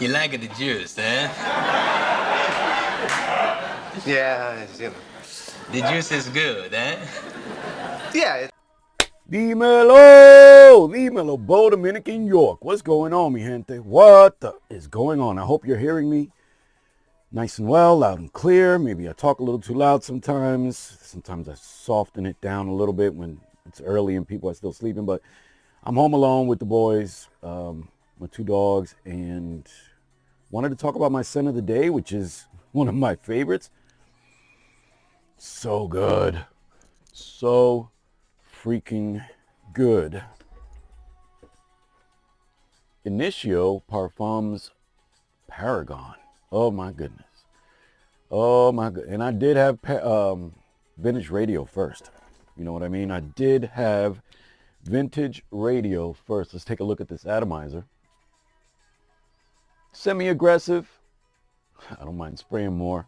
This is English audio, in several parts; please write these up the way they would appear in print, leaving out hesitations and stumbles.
You like the juice, eh? Yeah, you know. The juice is good, eh? Yeah. Dímelo, Bo, Dominican, York. What's going on, mi gente? What is going on? I hope you're hearing me nice and well, loud and clear. Maybe I talk a little too loud sometimes. Sometimes I soften it down a little bit when it's early and people are still sleeping. But I'm home alone with the boys, my two dogs, and wanted to talk about my scent of the day, which is one of my favorites. So good. So freaking good. Initio Parfums Paragon. Oh my goodness. Oh my god. And I did have vintage radio first. You know what I mean? I did have vintage radio first. Let's take a look at this atomizer. Semi-aggressive. I don't mind spraying more.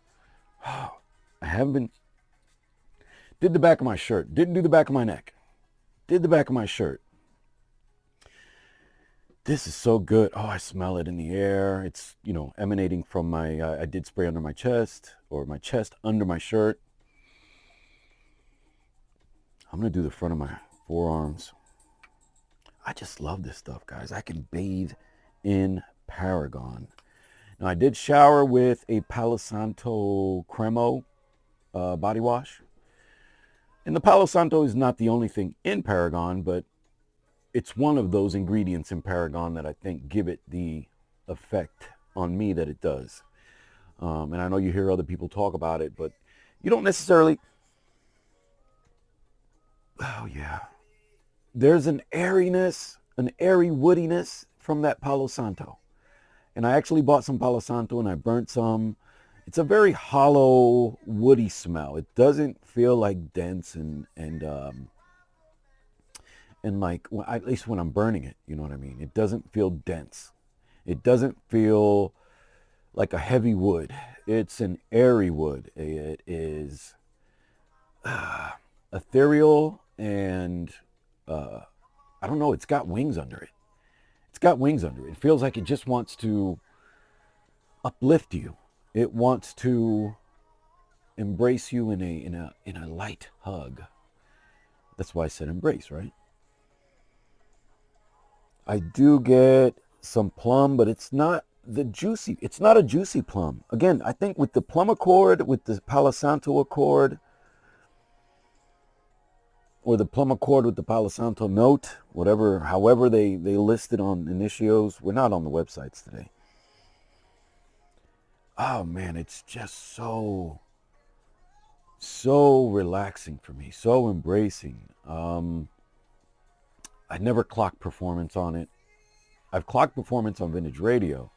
I haven't been. Did the back of my shirt. Didn't do the back of my neck. Did the back of my shirt. This is so good. Oh, I smell it in the air. It's, you know, emanating from my, I did spray under my chest, or my chest under my shirt. I'm going to do the front of my forearms. I just love this stuff, guys. I can bathe in Paragon. Now, I did shower with a Palo Santo Cremo body wash. And the Palo Santo is not the only thing in Paragon, but it's one of those ingredients in Paragon that I think give it the effect on me that it does. And I know you hear other people talk about it, but you don't necessarily... Oh, yeah. There's an airiness, an airy woodiness from that Palo Santo. And I actually bought some Palo Santo and I burnt some. It's a very hollow, woody smell. It doesn't feel like dense and like, well, at least when I'm burning it, you know what I mean? It doesn't feel dense. It doesn't feel like a heavy wood. It's an airy wood. It is ethereal and I don't know, it's got wings under it. It's got wings under it. It feels like it just wants to uplift you. It wants to embrace you in a light hug. That's why I said embrace, right? I do get some plum, but it's not a juicy plum. Again, I think with the plum accord, with the Palo Santo accord, or the plum accord with the Palo Santo note, however they list it on Initio'S. We're not on the websites today. Oh man, it's just so relaxing for me, so embracing. I never clocked performance on it. I've clocked performance on vintage radio,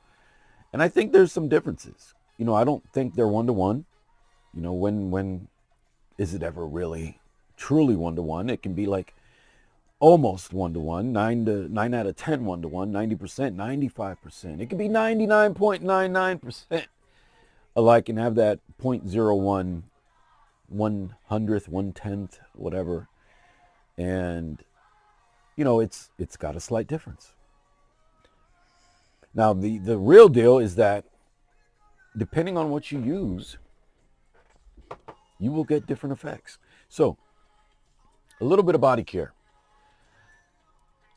and I think there's some differences. You know, I don't think they're one-to-one. You know, when is it ever really truly one-to-one? It can be like almost one-to-one, 9 out of 10 1-to-1, 90%, 95%. It can be 99.99% alike and have that 0.01, 1/100th, 1/10th, whatever. And you know, it's got a slight difference. Now, the real deal is that depending on what you use, you will get different effects. So, a little bit of body care.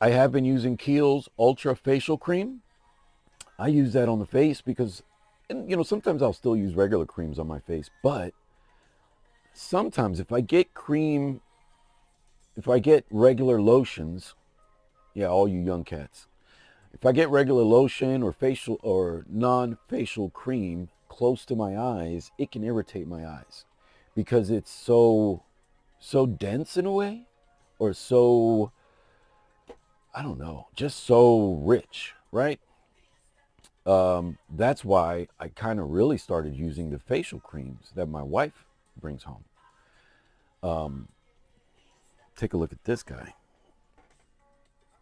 I have been using Kiehl's Ultra Facial Cream. I use that on the face because, and you know, sometimes I'll still use regular creams on my face, but sometimes if I get regular lotions, yeah, all you young cats, if I get regular lotion or facial or non-facial cream close to my eyes, it can irritate my eyes because it's so dense in a way, or so, I don't know, just so rich, right? That's why I kind of really started using the facial creams that my wife brings home. Take a look at this guy.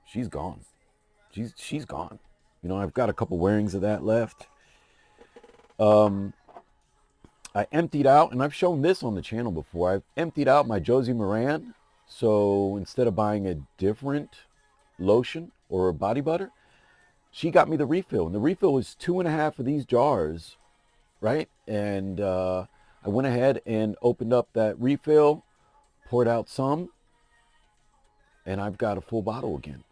She's gone. She's gone. You know, I've got a couple wearings of that left. I emptied out, and I've shown this on the channel before, I've emptied out my Josie Moran. So instead of buying a different lotion or body butter, she got me the refill, and the refill was 2.5 of these jars, right? And I went ahead and opened up that refill, poured out some, and I've got a full bottle again.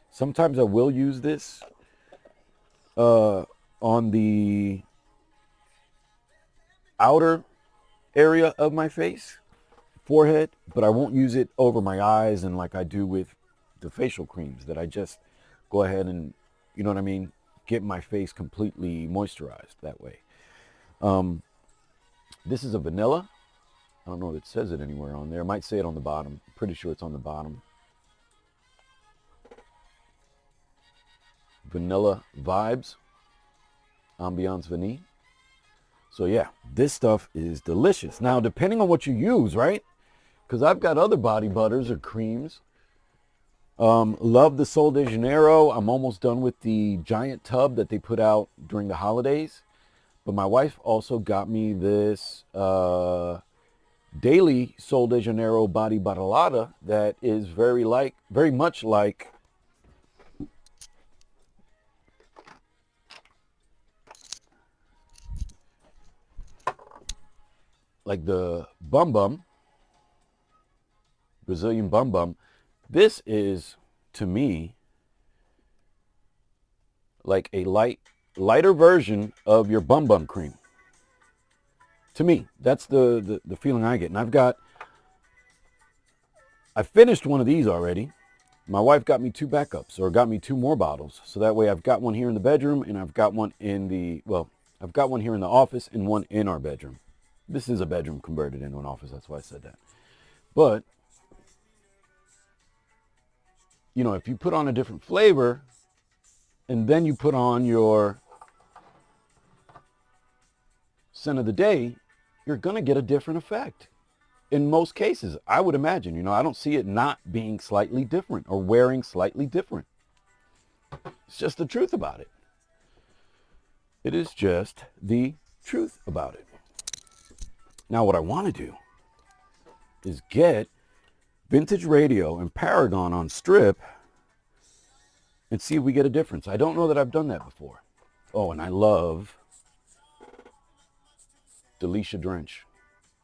Sometimes I will use this on the outer area of my face, forehead, but I won't use it over my eyes and like I do with the facial creams that I just go ahead and, you know what I mean, get my face completely moisturized that way. This is a vanilla. I don't know if it says it anywhere on there. It might say it on the bottom. I'm pretty sure it's on the bottom. Vanilla Vibes, Ambiance Vanille. So yeah, this stuff is delicious. Now, depending on what you use, right? Because I've got other body butters or creams. Love the Sol de Janeiro. I'm almost done with the giant tub that they put out during the holidays. But my wife also got me this daily Sol de Janeiro body bottlada that is very much like the Bum Bum, Brazilian Bum Bum. This is, to me, like a lighter version of your Bum Bum cream. To me, that's the feeling I get. And I finished one of these already. My wife got me 2 backups, or got me 2 more bottles. So that way I've got one here in the bedroom, and I've got one I've got one here in the office and one in our bedroom. This is a bedroom converted into an office. That's why I said that. But, you know, if you put on a different flavor and then you put on your scent of the day, you're going to get a different effect. In most cases, I would imagine. You know, I don't see it not being slightly different or wearing slightly different. It's just the truth about it. It is just the truth about it. Now, what I want to do is get Vintage Radio and Paragon on strip and see if we get a difference. I don't know that I've done that before. Oh, and I love Delicia Drench.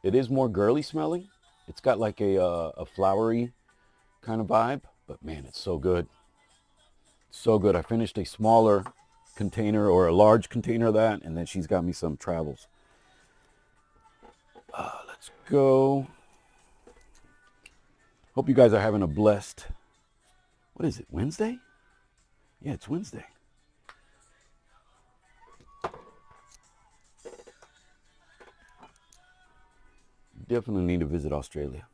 It is more girly smelling. It's got like a flowery kind of vibe, but man, it's so good. So good. I finished a smaller container or a large container of that, and then she's got me some travels. Let's go. Hope you guys are having a blessed, what is it, Wednesday? Yeah, it's Wednesday. Definitely need to visit Australia.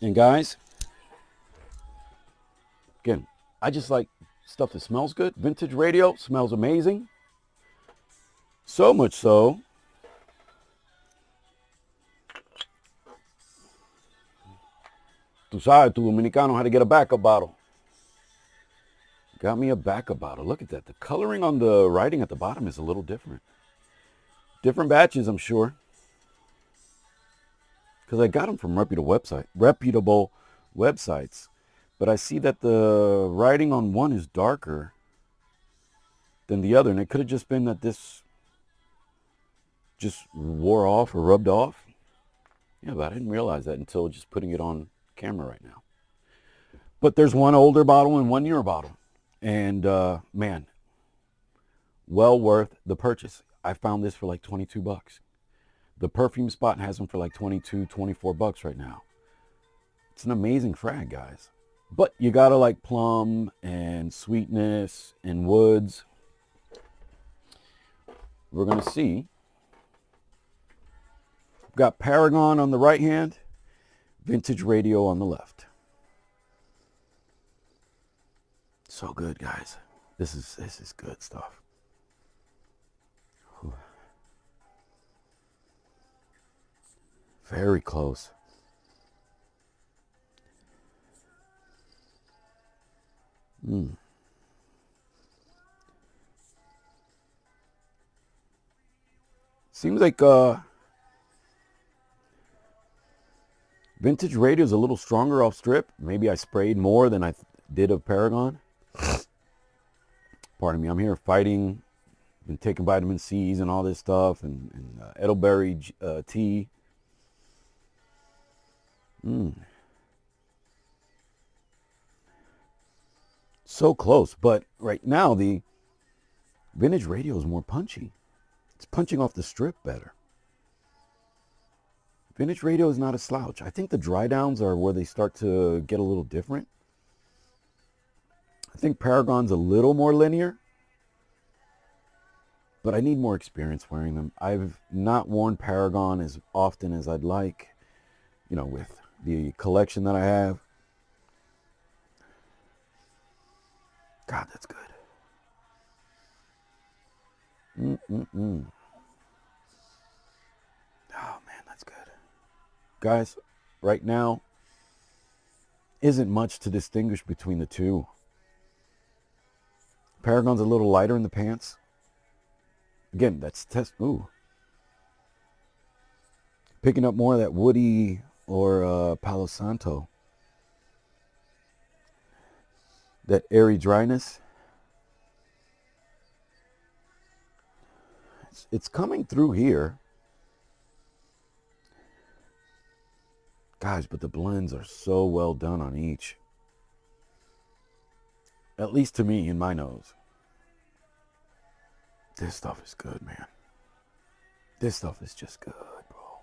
And guys, again, I just like stuff that smells good. Vintage Radio smells amazing. So much so, tú sabes, tu Dominicano, how to get a backup bottle. Got me a backup bottle. Look at that. The coloring on the writing at the bottom is a little different. Different batches, I'm sure. Because I got them from reputable websites. But I see that the writing on one is darker than the other. And it could have just been that this just wore off or rubbed off. Yeah, but I didn't realize that until just putting it on camera right now. But there's one older bottle and one newer bottle. And man, well worth the purchase. I found this for like 22 bucks. The perfume spot has them for like 22, 24 bucks right now. It's an amazing frag, guys. But you gotta like plum and sweetness and woods. We're gonna see. We've got Paragon on the right hand, Vintage Radio on the left. So good, guys. This is good stuff. Whew. Very close. Seems like Vintage Radio is a little stronger off strip. Maybe I sprayed more than I did of Paragon. Pardon me, I'm here fighting. Been taking vitamin C's and all this stuff, and elderberry tea. So close, but right now the Vintage Radio is more punchy. It's punching off the strip better. Vintage Radio is not a slouch. I think the dry downs are where they start to get a little different. I think Paragon's a little more linear, but I need more experience wearing them. I've not worn Paragon as often as I'd like, you know, with the collection that I have. God, that's good. Oh, man, that's good. Guys, right now, isn't much to distinguish between the two. Paragon's a little lighter in the pants. Again, that's test. Ooh. Picking up more of that woody or Palo Santo. That airy dryness. It's coming through here. Guys, but the blends are so well done on each. At least to me, in my nose. This stuff is good, man. This stuff is just good, bro.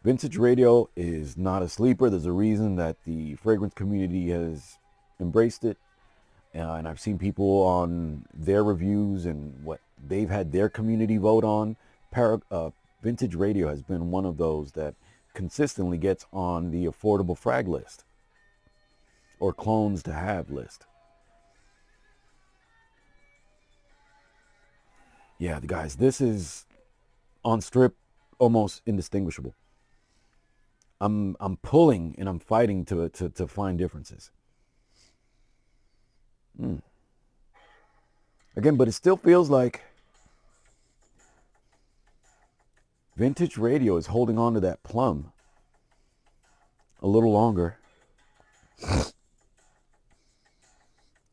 Vintage Radio is not a sleeper. There's a reason that the fragrance community has embraced it. And I've seen people on their reviews and what they've had their community vote on. Vintage Radio has been one of those that consistently gets on the affordable frag list or clones to have list. Yeah, guys, this is on strip almost indistinguishable. I'm pulling and I'm fighting to find differences. Again, but it still feels like Vintage Radio is holding on to that plum a little longer.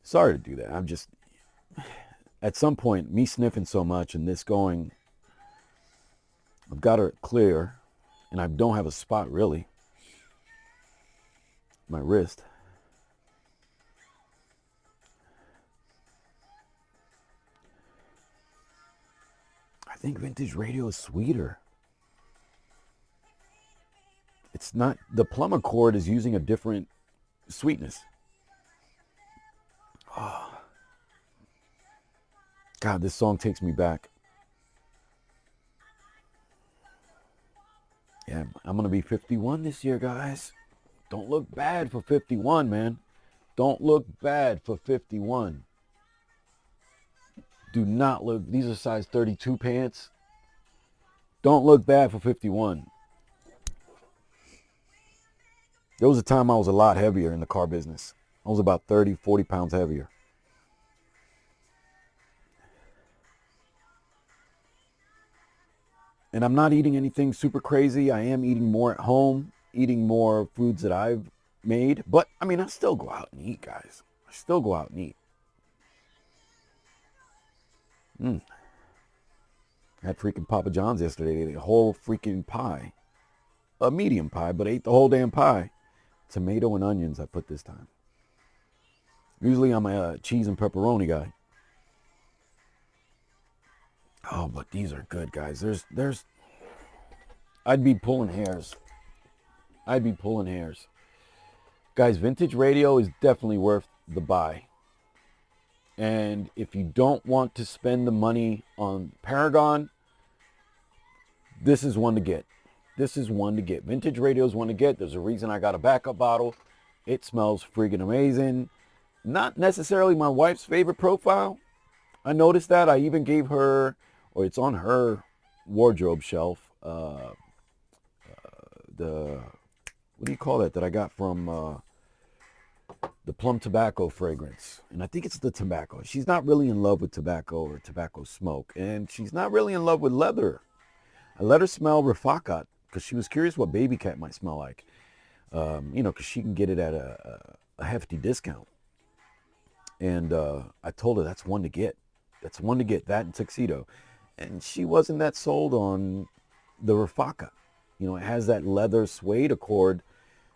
Sorry to do that. I'm just, at some point, me sniffing so much and this going, I've got it clear and I don't have a spot really. My wrist. I think Vintage Radio is sweeter. It's not, the plum accord is using a different sweetness. Oh. God, this song takes me back. Yeah, I'm going to be 51 this year, guys. Don't look bad for 51, man. Don't look bad for 51. Do not look, these are size 32 pants. Don't look bad for 51. There was a time I was a lot heavier in the car business. I was about 30, 40 pounds heavier. And I'm not eating anything super crazy. I am eating more at home, eating more foods that I've made. But, I mean, I still go out and eat, guys. I still go out and eat. I had freaking Papa John's yesterday. They ate a whole freaking pie. A medium pie, but I ate the whole damn pie. Tomato and onions I put this time. Usually I'm a cheese and pepperoni guy. Oh, but these are good, guys. There's I'd be pulling hairs. I'd be pulling hairs. Guys, Vintage Radio is definitely worth the buy. And if you don't want to spend the money on Paragon, this is one to get. This is one to get. Vintage Radio is one to get. There's a reason I got a backup bottle. It smells freaking amazing. Not necessarily my wife's favorite profile. I noticed that. I even gave her, or it's on her wardrobe shelf, the, what do you call that I got from the plum tobacco fragrance. And I think it's the tobacco. She's not really in love with tobacco or tobacco smoke. And she's not really in love with leather. I let her smell Rafaqat because she was curious what baby cat might smell like. You know, because she can get it at a hefty discount. And I told her that's one to get. That's one to get, that and tuxedo. And she wasn't that sold on the Rafaka. You know, it has that leather suede accord.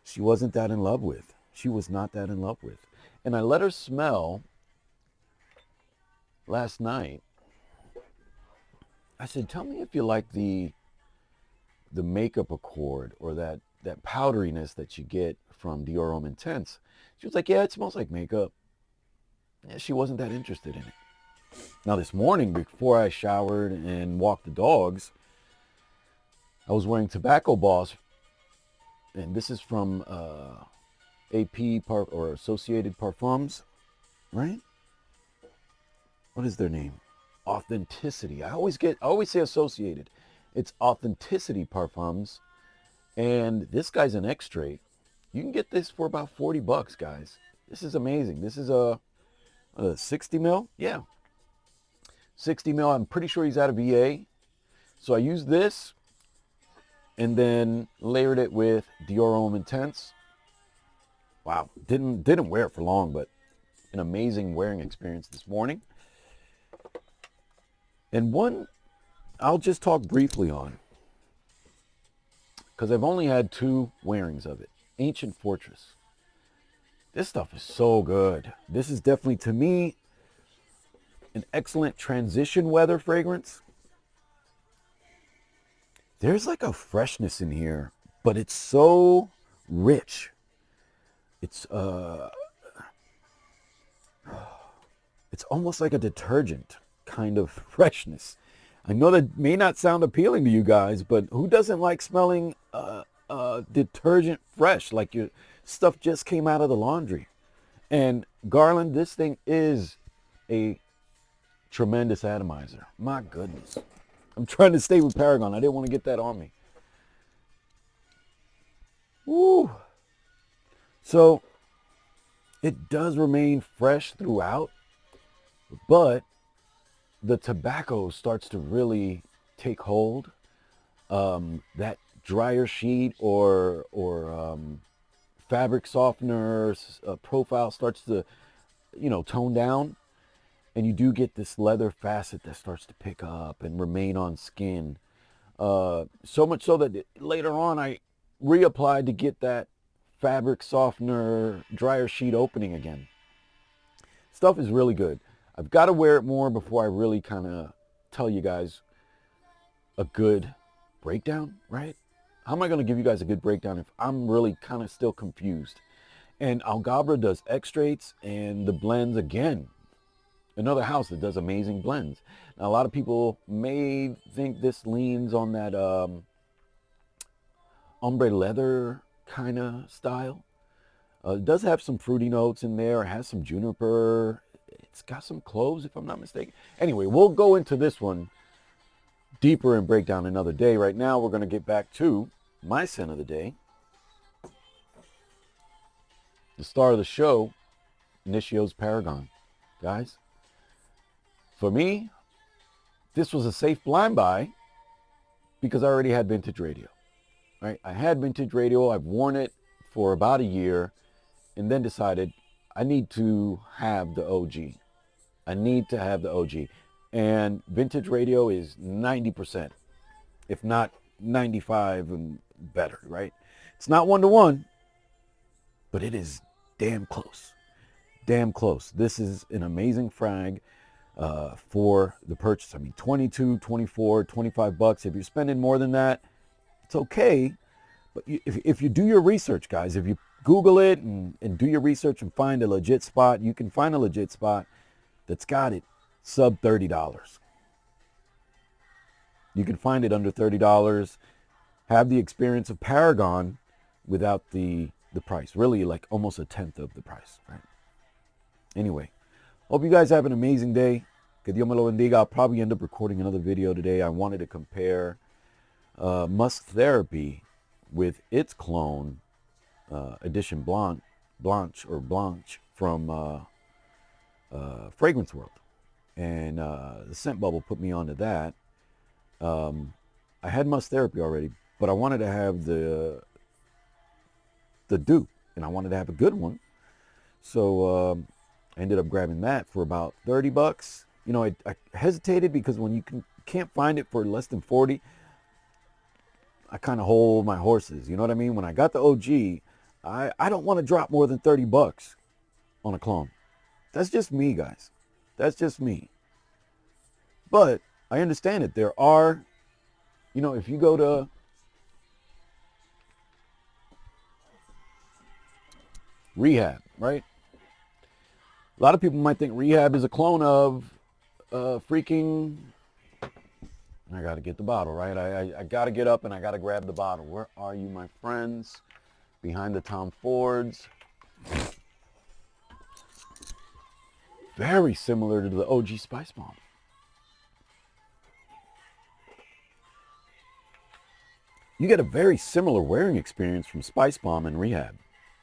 She wasn't that in love with. She was not that in love with. And I let her smell last night. I said, tell me if you like the makeup accord or that powderiness that you get from Dior Homme Intense. She was like, yeah, it smells like makeup. Yeah, she wasn't that interested in it. Now this morning, before I showered and walked the dogs, I was wearing Tobacco Boss, and this is from or Associated Parfums, right? What is their name? Authenticity. I always say Associated. It's Authenticity Parfums, and this guy's an extrait. You can get this for about $40, guys. This is amazing. This is a 60 mil, yeah. 60 mil, I'm pretty sure he's out of VA. So I used this and then layered it with Dior Homme Intense. Wow, didn't wear it for long, but an amazing wearing experience this morning. And one I'll just talk briefly on, because I've only had 2 wearings of it. Ancient Fortress. This stuff is so good. This is definitely, to me, an excellent transition weather fragrance. There's like a freshness in here, but it's so rich. It's almost like a detergent kind of freshness. I know that may not sound appealing to you guys, but who doesn't like smelling detergent fresh, like your stuff just came out of the laundry? And Garland, this thing is a tremendous atomizer. My goodness. I'm trying to stay with Paragon. I didn't want to get that on me. Woo. So it does remain fresh throughout, but the tobacco starts to really take hold. That dryer sheet or fabric softener profile starts to, tone down. And you do get this leather facet that starts to pick up and remain on skin. So much so that later on I reapplied to get that fabric softener dryer sheet opening again. Stuff is really good. I've got to wear it more before I really kind of tell you guys a good breakdown, right? How am I going to give you guys a good breakdown if I'm really kind of still confused? And Algabra does extracts and the blends again. Another house that does amazing blends. Now, a lot of people may think this leans on that ombre leather kind of style. It does have some fruity notes in there. It has some juniper. It's got some cloves, if I'm not mistaken. Anyway, we'll go into this one deeper and break down another day. Right now, we're going to get back to my scent of the day. The star of the show, Initio'S Paragon. Guys, for me, this was a safe blind buy because I already had Vintage Radio. Right? I had Vintage Radio. I've worn it for about a year and then decided I need to have the OG. I need to have the OG. And Vintage Radio is 90%, if not 95 and better, right? It's not 1-to-1, but it is damn close. Damn close. This is an amazing frag for the purchase. I mean, 22, 24, 25 bucks. If you're spending more than that, it's okay. But if you do your research, guys, if you Google it and do your research and find a legit spot, you can find a legit spot that's got it sub $30. You can find it under $30. Have the experience of Paragon without the price. Really, like almost a tenth of the price, right? Anyway, hope you guys have an amazing day. Que Dios me lo bendiga. I'll probably end up recording another video today. I wanted to compare Musk Therapy with its clone, Edition Blanche from Fragrance World. And the scent bubble put me onto that. I had Musk Therapy already, but I wanted to have the dupe, and I wanted to have a good one. So I ended up grabbing that for about 30 bucks. You know, I hesitated because when you can't find it for less than 40, I kind of hold my horses. You know what I mean? When I got the OG, I don't want to drop more than 30 bucks on a clone. That's just me, guys. That's just me. But I understand it. There are, you know, if you go to Rehab, right? A lot of people might think Rehab is a clone of freaking... I got to get the bottle, right? I got to get up and I got to grab the bottle. Where are you, my friends? Behind the Tom Fords. Very similar to the OG Spice Bomb. You get a very similar wearing experience from Spice Bomb and Rehab.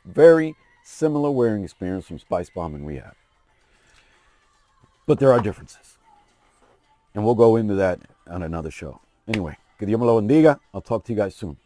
Very similar wearing experience from Spice Bomb and Rehab. But there are differences. And we'll go into that on another show. Anyway, que Dios me lo bendiga. I'll talk to you guys soon.